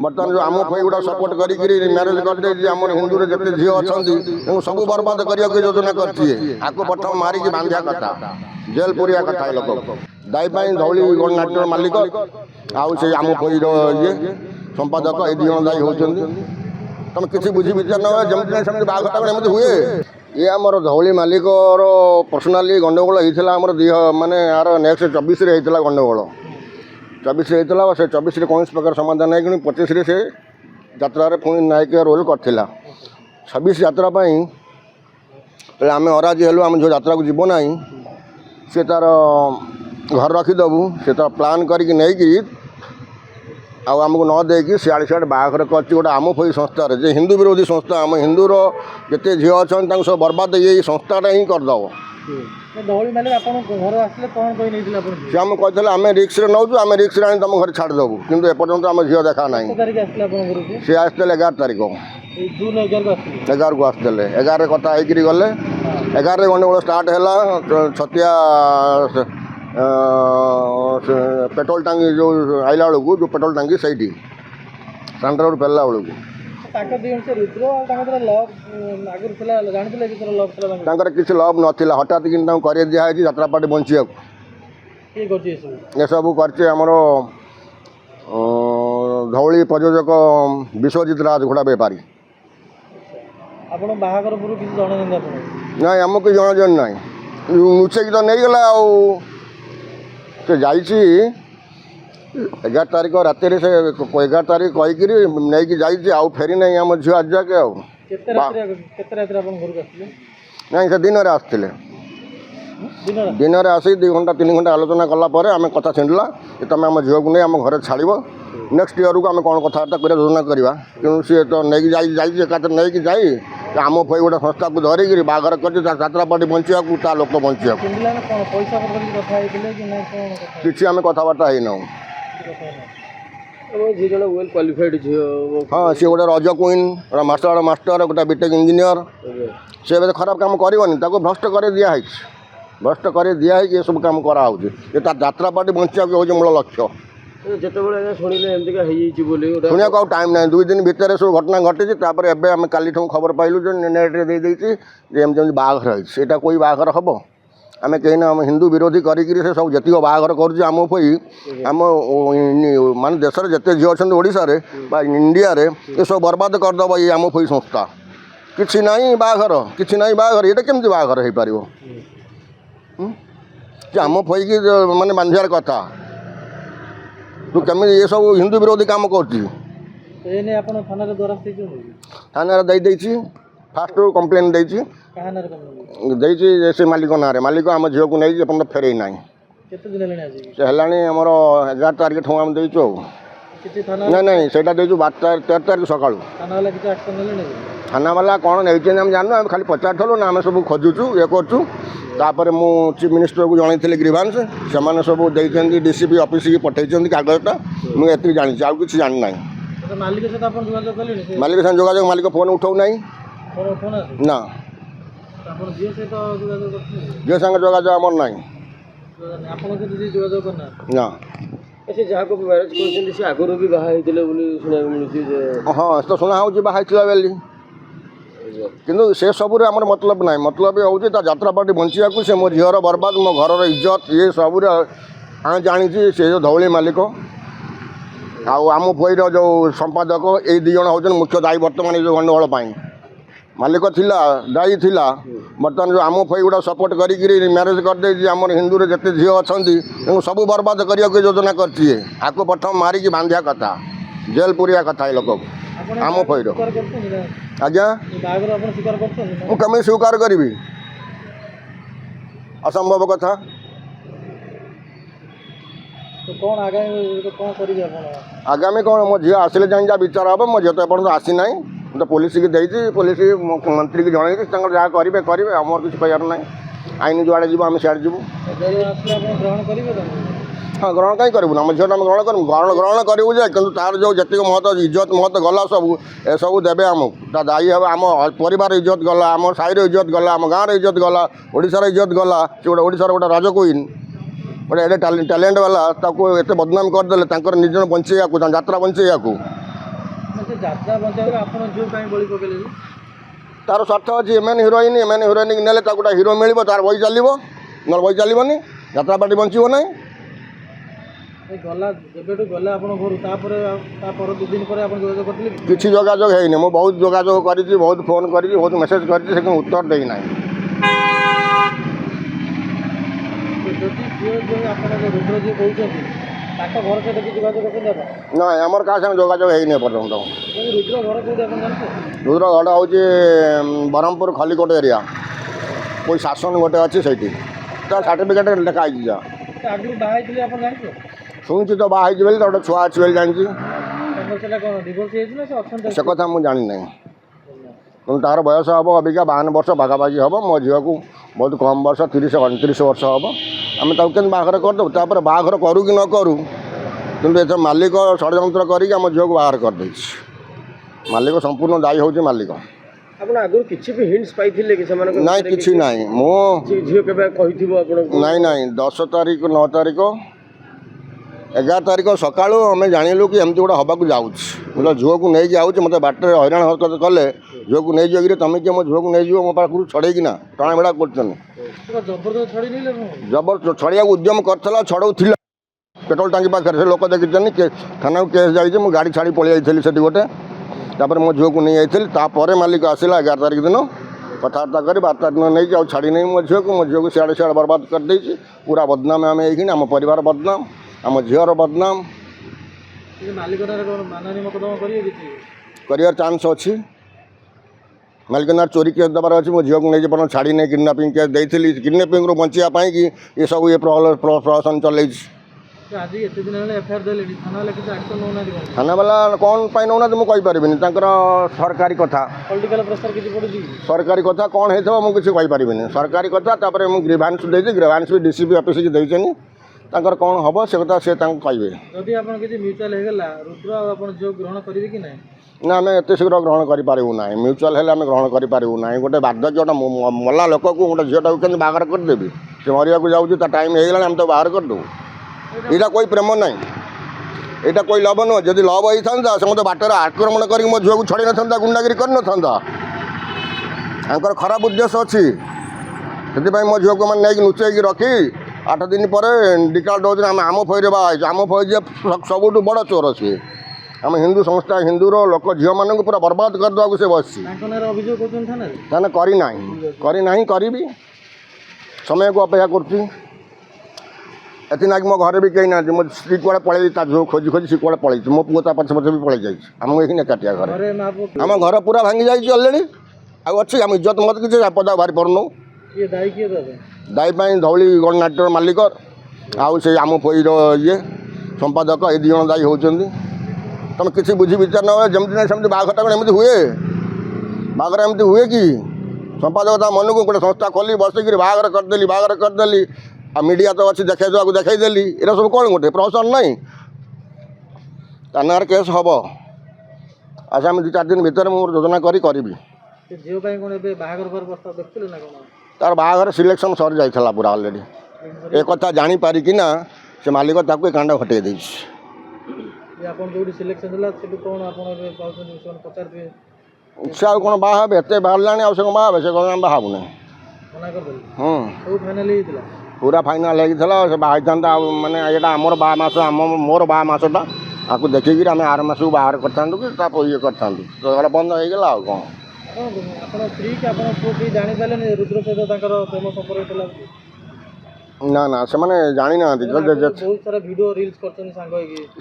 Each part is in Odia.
बर्तमान जो आम फई गुड़ा सपोर्ट करी मैरेज करदे आम हिंदू जिते झील अच्छा सब बर्बाद करने की योजना करके प्रथम मारिकी बांधिया कथा जेल पुरिया कथा लोक दाई धौली गणनाट्य मालिक आउ से आम फईर ये संपादक ये दिज दायी होती तुम किसी बुझी विचार न जमी सेमती बाघटा एमती हुए ये आमर धौली मालिक पर्सनाली गंडगोल होता आम माने यार नेक्स्ट 24 होता गंडगोल 24 होता से 24 कौन प्रकार समाधान है कि 25 से यात्रा पुणी नायक रोल करथिला 26 यात्रा पहले आम अराजी हेलु आम जो यात्रा को जीव ना से तार घर रखीदेबू से तार प्लां करके आमको न देकी सियाड़े सियाड़े बाहर कर गोटे आम फई संस्था जे हिंदू विरोधी संस्था आम हिंदूर जिते झील अच्छा सब बर्बाद ये संस्थाटा ही करदेव सी आम कहते आम रिक्स नौ आम रिक्स आनी तुम घर छाड़देबू कि एपर्तंत आम झील देखा ना सी आसते 11 तारीख 11 को आसते 11 कथा होकर गले 11 गंडगोल स्टार्ट है छतिया पेट्रोल टांगी जो आइला बेलू जो पेट्रोल टांगी सही सांड्रा रोड फेरला बेलू किसी लव नाला हठात कि कर दिखाई यात्रा पार्टी बंचा ये सब करमर धौली प्रयोजक विश्वजित राज घोड़ा बेपारी ना आमको जन ना लुचेक तो नहीं गला से जाइए 11 तारीख रात से 11 तारीख कहीकि नहीं आउ फेरी ना आम झील आज जाके नहीं से दिन में आसते दिन में आसी 2 घंटा 3 घंटा आलोचना कलापर आम कथा छिंडला तुम आम झील को नहीं आम घर छाड़ नेक्स्ट इयर को आम कौन कथबार्ता कर योजना करवा क्यों सी तो नहीं एकात्र नहीं जाई आम फई गोटे संस्था को धरिकी बाहर कर यात्रा पार्टी बंचा लोक बंचा किसी आम कथबार्ता है ना हाँ सी गोटे रज क्वीन मास्टर गोटे बीटेक इंजीनियर से खराब काम करनी भ्रष्ट कर दिखाई भ्रष्ट कर दिखाई ये सब कम कराऊँ यात्रा पार्टी बंचा हूँ मूल लक्ष्य शुणा को टाइम ना 2 दिन भितर सब घटना घटी आम काली खबर पाइलु जो नेट्रे देमती बाघर है कोई बाघर हम आम कहीं आम हिंदू विरोधी करी सब जी बाघर करम फई आम मान देश में जिते झील अच्छा ओडिशा इंडिया ये सब बर्बाद करदेव ये आम फई संस्था किसी ना बाघर ये केमती बाघर हो पार आम फई की मानने बांधार कथा तू कमी ये सब हिंदू विरोधी काम कर थाना फास्ट कंप्लेन से मालिक ना मालिक आम झील को नहीं फेरे ना से है आमर 11 तारीख ठूँ आम देचु ना नहीं से 13 तारीख सका थाना वाला कौन नहीं आम जानू आम खाली पचारू ना आम सब खोजुचु ये करूँ तापर मु चीफ मिनिस्टर को जनई ग्रीवांस से सब देखते डीसीपी ऑफिस की पठे कागजटा मुझे जानी आउ कि जानी मालिक साथ जोगाजोग मालिक फोन उठाऊ ना ना झील संगे जोगाजोग आमर ना ना हाँ तो शुणा हो बाहर किंतु से सबूर आम मतलब ना मतलब हूँ यात्रा पार्टी बंचा से मो झीर बर्बाद मो घर इज्जत ये सबूर आम जानी से जो धौली मालिक आम फईर जो संपादक ये 2 जन हूँ मुख्य दायी बर्तमान जो गंडगोल मालिक थिला दायी थिला बर्तमान जो आम फई गुड़ा सपोर्ट करी मैरेज करदे आम हिंदू जिते झील अच्छा सब बर्बाद करने की योजना करके प्रथम मारिकी बांधिया कथा जेल पुरिया कथा लोक आम फईर आज्ञा कमी स्वीकार करी असंभव कथा आगामी कौन मो झी आसिले जाए विचार हम मो झी तो एपर्तंत आसी ना तो पुलिस की देती पुलिस मंत्री की जनई जहाँ करेंगे करेंगे आमर किसी कहार ना आईन जुआड़े जीव आम सियाड़े जीवु हाँ ग्रहण कहीं करूँ आम झील आम ग्रहण करूँ ग्रहण करूँ जे कि तार जो जी महत्व इज्जत महत्व गला सब ए सब देवे आमको दायी हे आम परिवार इज्जत गला आम साईर इज्जत गला आम गाँव इज्जत गला ओडिशार इज्जत गला से गोटे ओडिशार गोटे राज क्वीन गोटे एडे टैलेंट वाला एत बदनाम करदे निज बंचेया यात्रा बंचेया ସେ ଯାତ୍ରା ବଞ୍ଚାଇଲେ ଆପଣ ଝିଅ କାହିଁ ବଳି ପକେଇଲେ? ତାର ସ୍ୱାର୍ଥ ଅଛି ଏମାନେ ହିରୋଇନ୍ ନେଲେ ତାକୁ ଗୋଟେ ହିରୋ ମିଳିବ, ତାର ବହି ଚାଲିବ, ନହେଲେ ବହି ଚାଲିବନି, ଯାତ୍ରା ପାର୍ଟି ବଞ୍ଚିବ ନାହିଁ। ଗଲା ଯେବେଠୁ ଗଲେ ଆପଣ ଘରୁ ତାପରେ ତା ପର 2 ଦିନ ପରେ ଆପଣ ଯୋଗାଯୋଗ କରିଥିଲେ କି? କିଛି ଯୋଗାଯୋଗ ହେଇନି। ମୁଁ ବହୁତ ଯୋଗାଯୋଗ କରିଛି, ବହୁତ ଫୋନ୍ କରିଛି, ବହୁତ ମେସେଜ୍ କରିଛି, ସେ କିନ୍ତୁ ଉତ୍ତର ଦେଇନାହିଁ। ଯଦି ଝିଅ ଯେଉଁ ଆପଣ ରୁଦ୍ର ଯିଏ କହୁଛନ୍ତି ତାଙ୍କ ଘର ସହିତ କିଛି ଯୋଗାଯୋଗ କରିଛନ୍ତି ଆପଣ? ନାଇଁ, ଆମର କାହା ସାଙ୍ଗେ ଯୋଗାଯୋଗ ହେଇନି ଏପର୍ଯ୍ୟନ୍ତ। ରୁଦ୍ର ଘର କେଉଁଠି ଆପଣ ଜାଣିଛନ୍ତି? ରୁଦ୍ର ଘରଟା ହେଉଛି ବ୍ରହ୍ମପୁର ଖଲିକୋଟ ଏରିଆ, କୋଇ ଶାସନ ଗୋଟେ ଅଛି ସେଇଠି, ତା ସାର୍ଟିଫିକେଟ୍ ଲେଖା ହେଇଛି ଯା। ଆଗରୁ ବାହା ହେଇଥିଲେ ଆପଣ ଜାଣିଛନ୍ତି? ଶୁଣିଛି ତ ବାହା ହେଇଛି ବୋଲି, ତା ଗୋଟେ ଛୁଆ ଅଛି ବୋଲି ଜାଣିଛି। ତାଙ୍କର ସେଟା କ'ଣ ଡିଭୋର୍ସ ହେଇଛି ନା ସେ ଅଛନ୍ତି? ସେ କଥା ମୁଁ ଜାଣିନାହିଁ। କିନ୍ତୁ ତାର ବୟସ ହେବ ଅବିକା 52 ବର୍ଷ ପାଖାପାଖି ହେବ। ମୋ ଝିଅକୁ ବହୁତ କମ୍ ବର୍ଷ, 30-29 ବର୍ଷ ହେବ। ଆମେ ତାକୁ କେମିତି ବାହାଘର କରିଦେବୁ? ତାପରେ ବାହାଘର କରୁ କି ନ କରୁ, କିନ୍ତୁ ଏଥର ମାଲିକ ଷଡ଼ଯନ୍ତ୍ର କରିକି ଆମ ଝିଅକୁ ବାହାଘର କରିଦେଇଛି। ମାଲିକ ସମ୍ପୂର୍ଣ୍ଣ ଦାୟୀ ହେଉଛି ମାଲିକ। ଆପଣ ଆଗରୁ କିଛି ବି ହିଣ୍ଟସ୍ ପାଇଥିଲେ କି ସେମାନଙ୍କ? ନାଇଁ, କିଛି ନାହିଁ। ମୁଁ ଝିଅ କେବେ କହିଥିବ ଆପଣଙ୍କୁ? ନାଇଁ, 10 ତାରିଖ, 9 ତାରିଖ, 11 ତାରିଖ ସକାଳୁ ଆମେ ଜାଣିଲୁ କି ଏମିତି ଗୋଟେ ହେବାକୁ ଯାଉଛି। ମୁଁ ଝିଅକୁ ନେଇକି ଆଉଛି, ମୋତେ ବାଟରେ ହଇରାଣ ହରକତ କଲେ, ଝିଅକୁ ନେଇଯିବ କିରେ ତମେ କିଏ ମୋ ଝିଅକୁ ନେଇଯିବ, ମୋ ପାଖରୁ ଛଡ଼େଇକିନା ଟଣା ବେଡ଼ା କରୁଛନ୍ତି। ଜବରଦସ୍ତ ଛଡ଼ି ନେଲେ? ଛଡ଼ିବାକୁ ଉଦ୍ୟମ କରିଥିଲା, ଛଡ଼ଉଥିଲା ପେଟ୍ରୋଲ ଟାଙ୍କି ପାଖରେ। ସେ ଲୋକ ଦେଖିଛନ୍ତି, ଥାନାକୁ କେସ୍ ଯାଇଛି। ମୁଁ ଗାଡ଼ି ଛାଡ଼ି ପଳେଇ ଯାଇଥିଲି ସେଠି ଗୋଟେ। ତାପରେ ମୋ ଝିଅକୁ ନେଇ ଯାଇଥିଲି। ତାପରେ ମାଲିକ ଆସିଲା 11 ତାରିଖ ଦିନ, କଥାବାର୍ତ୍ତା କରି 12 ଦିନ ନେଇକି ଆଉ ଛାଡ଼ି ନେଇ ମୋ ଝିଅକୁ ସିଆଡ଼େ ସିଆଡ଼େ ବର୍ବାଦ କରିଦେଇଛି। ପୁରା ବଦନାମ ଆମେ ହେଇକିନି, ଆମ ପରିବାର ବଦନାମ, ଆମ ଝିଅର ବଦନାମ। କରିବାର ଚାନ୍ସ ଅଛି। ମାଲିକ ନାଁରେ ଚୋରି କେସ୍ ଦେବାର ଅଛି। ମୋ ଝିଅକୁ ନେଇକି ଆପଣ ଛାଡ଼ି ନେଇ କିଡ଼ନାପିଂ କେସ୍ ଦେଇଥିଲି। କିଡ଼ନାପିଂରୁ ବଞ୍ଚିବା ପାଇଁକି ଏସବୁ ପ୍ରହସନ ଚଲେଇଛି। ଆଜି ଏତେ ଦିନ ହେଲେ ଏଫଆଇଆର ଦେଲେଣି, ଥାନାବାଲା କିଛି ଆକ୍ସନ୍ ନେଉନାହାନ୍ତି? ଥାନାବାଲା କ'ଣ ପାଇଁ ନେଉନାହାନ୍ତି ମୁଁ କହିପାରିବିନି। ତାଙ୍କର ସରକାରୀ କଥା, ପଲିଟିକାଲ ପ୍ରେସର କିଛି ପଡ଼ୁଛି? ସରକାରୀ କଥା କ'ଣ ହେଇଥିବ ମୁଁ କିଛି କହିପାରିବିନି। ସରକାରୀ କଥା। ତାପରେ ମୁଁ ଗ୍ରିଭାନ୍ସ ଦେଇଛି, ଗ୍ରିଭାନ୍ସ ବି ଡିସିପି ଅଫିସକି ଦେଇଛନ୍ତି। ତାଙ୍କର କ'ଣ ହେବ ସେ କଥା ସେ ତାଙ୍କୁ କହିବେ। ଯଦି ଆପଣ କିଛି ମ୍ୟୁଚୁଆଲ ହେଇଗଲା, ରୁଦ୍ର ଆଉ ଆପଣ ଝିଅ ଗ୍ରହଣ କରିବେ କି ନାହିଁ? ନା, ଆମେ ଏତେ ଶୀଘ୍ର ଗ୍ରହଣ କରିପାରିବୁ ନାହିଁ। ମ୍ୟୁଚୁଆଲ୍ ହେଲେ ଆମେ ଗ୍ରହଣ କରିପାରିବୁ ନାହିଁ। ଗୋଟେ ବାର୍ଦ୍ଧକ୍ୟ, ଗୋଟେ ମଲା ଲୋକକୁ ଗୋଟେ ଝିଅଟାକୁ କେମିତି ବାହାଘର କରିଦେବି? ସେ ମରିବାକୁ ଯାଉଛି, ତା ଟାଇମ୍ ହେଇଗଲାଣି, ଆମେ ତାକୁ ବାହାର କରିଦେବୁ? ଏଇଟା କୋଇ ପ୍ରେମ ନାହିଁ, ଏଇଟା କୋଇ ଲଭ ନୁହଁ। ଯଦି ଲଭ ହେଇଥାନ୍ତା ସେ ମୋତେ ବାଟରେ ଆକ୍ରମଣ କରିକି ମୋ ଝିଅକୁ ଛଡ଼େଇ ନଥାନ୍ତା, ଗୁଣ୍ଡାଗିରି କରିନଥାନ୍ତା। ତାଙ୍କର ଖରାପ ଉଦ୍ଦେଶ୍ୟ ଅଛି। ସେଥିପାଇଁ ମୋ ଝିଅକୁ ମାନେ ନେଇକି ଲୁଚେଇକି ରଖି 8 ଦିନ ପରେ ଡିକାଲ୍ ଦେଉଛନ୍ତି ଆମେ ଆମ ଫଇରେ ବାହା ହେଇଛୁ। ଆମ ଫଇ ଯିଏ ସବୁଠୁ ବଡ଼ ଚୋର ସିଏ। ଆମ ହିନ୍ଦୁ ସଂସ୍ଥା, ହିନ୍ଦୁର ଲୋକ ଝିଅମାନଙ୍କୁ ପୁରା ବର୍ବାଦ କରିଦେବାକୁ ସେ ବସିଛି। ତାହେଲେ କରିନାହିଁ, କରିବି। ସମୟକୁ ଅପେକ୍ଷା କରୁଛି। ଏଥିନାକି ମୋ ଘରେ ବି କେହି ନାହାନ୍ତି। ମୋ ସ୍ତ୍ରୀ କୁଆଡ଼େ ପଳେଇଛି, ତା ଝିଅ ଖୋଜି ଖୋଜି ସେ କୁଆଡ଼େ ପଳେଇଛି। ମୋ ପୁଅ ତା ପଛେ ପଛେ ବି ପଳେଇ ଯାଇଛି। ଆମକୁ ଏଇଖିନା ଏକାଠିଆ ଘରେ। ଆମ ଘର ପୁରା ଭାଙ୍ଗି ଯାଇଛି ଅଲରେଡ଼ି। ଆଉ ଅଛି ଆମ ଇଜ୍ଜତ ମତ କିଛି ପଦା ବାହାରି ପାରୁନୁ। ଦାୟୀ ପାଇଁ ଧଉଳି ଗଣନାଟ୍ୟର ମାଲିକ ଆଉ ସେ ଆମ ଫଇର ସମ୍ପାଦକ, ଏଇ 2 ଜଣ ଦାୟୀ ହେଉଛନ୍ତି। ତୁମେ କିଛି ବୁଝି ବିଚାର ନ ହୁଏ, ଯେମିତି ନାହିଁ ସେମିତି ବାହାଘରଟା କ'ଣ ଏମିତି ହୁଏ? ବାହାଘର ଏମିତି ହୁଏ କି? ସମ୍ପାଦକ ତା ମନକୁ ଗୋଟେ ସଂସ୍ଥା ଖୋଲି ବସିକିରି ବାହାଘର କରିଦେଲି। ଆଉ ମିଡ଼ିଆ ତ ଅଛି, ଦେଖେଇଦେବାକୁ ଦେଖେଇଦେଲି। ଏରା ସବୁ କ'ଣ ଗୋଟେ ପ୍ରହସନ ନାହିଁ? ତା ନାଁରେ କେସ୍ ହେବ। ଆଗାମୀ 2-4 ଦିନ ଭିତରେ ମୁଁ ଯୋଜନା କରିବି। ତାର ବାହାଘର ସିଲେକ୍ସନ୍ ସରିଯାଇଥିଲା ପୁରା ଅଲରେଡ଼ି। ଏ କଥା ଜାଣିପାରିକିନା ସେ ମାଲିକ ତାକୁ ଏ କାଣ୍ଡ ଘଟେଇ ଦେଇଛି। ସେ ଆଉ କ'ଣ ବାହା ହେବେ? ଏତେ ବାହାରିଲାଣି, ଆଉ ସେ କ'ଣ ବାହା ହେବେ? ସେ କ'ଣ ଆମେ ବାହା ହେବୁନି। ପୁରା ଫାଇନାଲ୍ ହେଇଥିଲା। ସେ ବାହା ହେଇଥାନ୍ତା। ଆଉ ମାନେ ଏଇଟା ଆମର ବାହା ମାସ, ମୋର ବାହା ମାସଟା। ଆକୁ ଦେଖିକିରି ଆମେ ଆର ମାସକୁ ବାହାର କରିଥାନ୍ତୁ କି ତା ଇଏ କରିଥାନ୍ତୁ। ତ ଏଇଟା ବନ୍ଦ ହେଇଗଲା ଆଉ କ'ଣ। ନା, ସେମାନେ ଜାଣିନାହାନ୍ତି।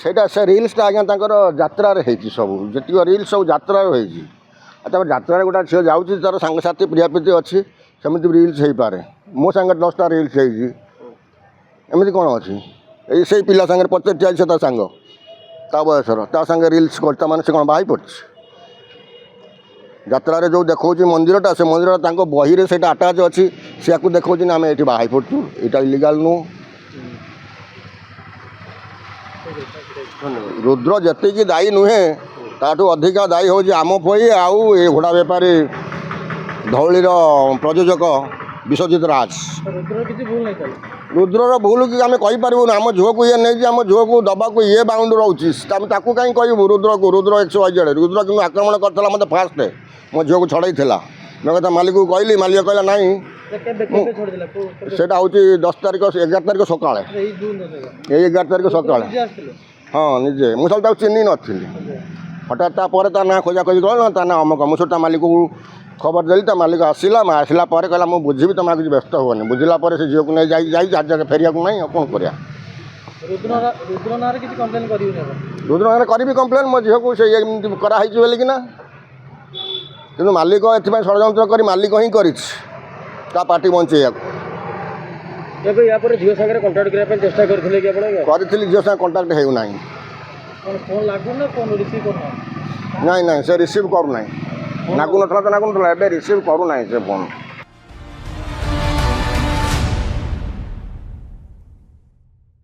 ସେଇଟା ସେ ରିଲ୍ସଟା ଆଜ୍ଞା ତାଙ୍କର ଯାତ୍ରାରେ ହେଇଛି। ସବୁ ଯେତିକ ରିଲ୍ସ ସବୁ ଯାତ୍ରାରେ ହେଇଛି। ଆଉ ତାପରେ ଯାତ୍ରାରେ ଗୋଟେ ଝିଅ ଯାଉଛି, ତାର ସାଙ୍ଗସାଥି ପ୍ରିୟାପ୍ରୀତି ଅଛି, ସେମିତି ରିଲ୍ସ ହେଇପାରେ। ମୋ ସାଙ୍ଗରେ 10ଟା ରିଲ୍ସ ହେଇଛି। ଏମିତି କ'ଣ ଅଛି? ଏଇ ସେଇ ପିଲା ସାଙ୍ଗରେ ପଚାରି ଠିଆ ହେଇଛି, ତା ସାଙ୍ଗ, ତା ବୟସର, ତା ସାଙ୍ଗେ ରିଲ୍ସ କରିତା ମାନେ ସେ କ'ଣ ବାହା ପଡ଼ିଛି? ଯାତ୍ରାରେ ଯେଉଁ ଦେଖାଉଛି ମନ୍ଦିରଟା, ସେ ମନ୍ଦିରଟା ତାଙ୍କ ବହିରେ ସେଇଟା ଆଟାଚ୍ ଅଛି। ସେ ଆକୁ ଦେଖାଉଛି ନା ଆମେ ଏଇଠି ବାହା ପଡ଼ୁଛୁ, ଏଇଟା ଇଲିଗାଲ୍ ନୁହଁ। ରୁଦ୍ର ଯେତିକି ଦାୟୀ ନୁହେଁ, ତାଠୁ ଅଧିକା ଦାୟୀ ହେଉଛି ଆମ ଫଇ ଆଉ ଏ ଘୋଡ଼ା ବେପାରୀ ଧଉଳିର ପ୍ରଯୋଜକ ବିଶ୍ୱଜିତ ରାଜ। ରୁଦ୍ରର ଭୁଲ କି ଆମେ କହିପାରିବୁନି। ଆମ ଝୁଅକୁ ଇଏ ନେଇଛି, ଆମ ଝୁଅକୁ ଦେବାକୁ ଇଏ ବାଉଣ୍ଡ ରହୁଛି, ଆମେ ତାକୁ କାହିଁ କହିବୁ ରୁଦ୍ରକୁ? ରୁଦ୍ର XYZ ରୁଦ୍ର କିନ୍ତୁ ଆକ୍ରମଣ କରିଥିଲା ମୋତେ ଫାଷ୍ଟ, ମୋ ଝୁଅକୁ ଛଡ଼େଇଥିଲା। ମୁଁ କଥା ମାଲିକକୁ କହିଲି, ମାଲିକ କହିଲା ନାହିଁ। ସେଇଟା ହେଉଛି 10 ତାରିଖ 11 ତାରିଖ ସକାଳେ, ଏଇ 11 ତାରିଖ ସକାଳେ। ହଁ ନିଜେ, ମୁଁ ସବୁ ତାକୁ ଚିହ୍ନି ନଥିଲି। ହଠାତ୍ ତାପରେ ତା ନାଁ ଖୋଜାଖୋଜି କଲା, ତା ନାଁ ଅମକ। ମୁଁ ସେଟା ମାଲିକକୁ ଖବର ଦେଲି, ତା ମାଲିକ ଆସିଲା ପରେ କହିଲା ମୁଁ ବୁଝିବି, ତମେ କିଛି ବ୍ୟସ୍ତ ହୁଅନି। ବୁଝିଲା ପରେ ସେ ଝିଅକୁ ନେଇ ଯାଇଛି ଆଜି ଯାକେ ଫେରିବାକୁ ନାହିଁ। ଆଉ କ'ଣ କରିବା? ରୁଦ୍ର ନାଁରେ କିଛି କମ୍ପ୍ଲେନ୍ କରିବେନି ଆପଣ? ରୁଦ୍ର ନାଁରେ କରିବି କମ୍ପ୍ଲେନ୍, ମୋ ଝିଅକୁ ସେ ଏମିତି କରାହେଇଛି ବୋଲିକିନା। କିନ୍ତୁ ମାଲିକ ଏଥିପାଇଁ ଷଡ଼ଯନ୍ତ୍ର କରି ମାଲିକ ହିଁ କରିଛି ତା ପାର୍ଟି ବଞ୍ଚେଇବାକୁ। ଏବେ ୟା ପରେ ଝିଅ ସାଙ୍ଗରେ କଣ୍ଟାକ୍ଟ କରିବା ପାଇଁ ଚେଷ୍ଟା କରିଥିଲେ କି ଆପଣ? କରିଥିଲି, ଝିଅ ସାଙ୍ଗେ କଣ୍ଟାକ୍ଟ ହେଉନାହିଁ। କ'ଣ ଫୋନ୍ ଲାଗୁନି ନା ଫୋନ୍ ରିସିଭ୍ କରୁନାହାନ୍ତି? ନାଇଁ ସେ ରିସିଭ୍ କରୁନାହିଁ। ନାଗୁନଥିଲା ତ ନାଗୁନଥିଲା, ଏବେ ରିସିଭ୍ କରୁନାହିଁ ସେ ଫୋନ୍।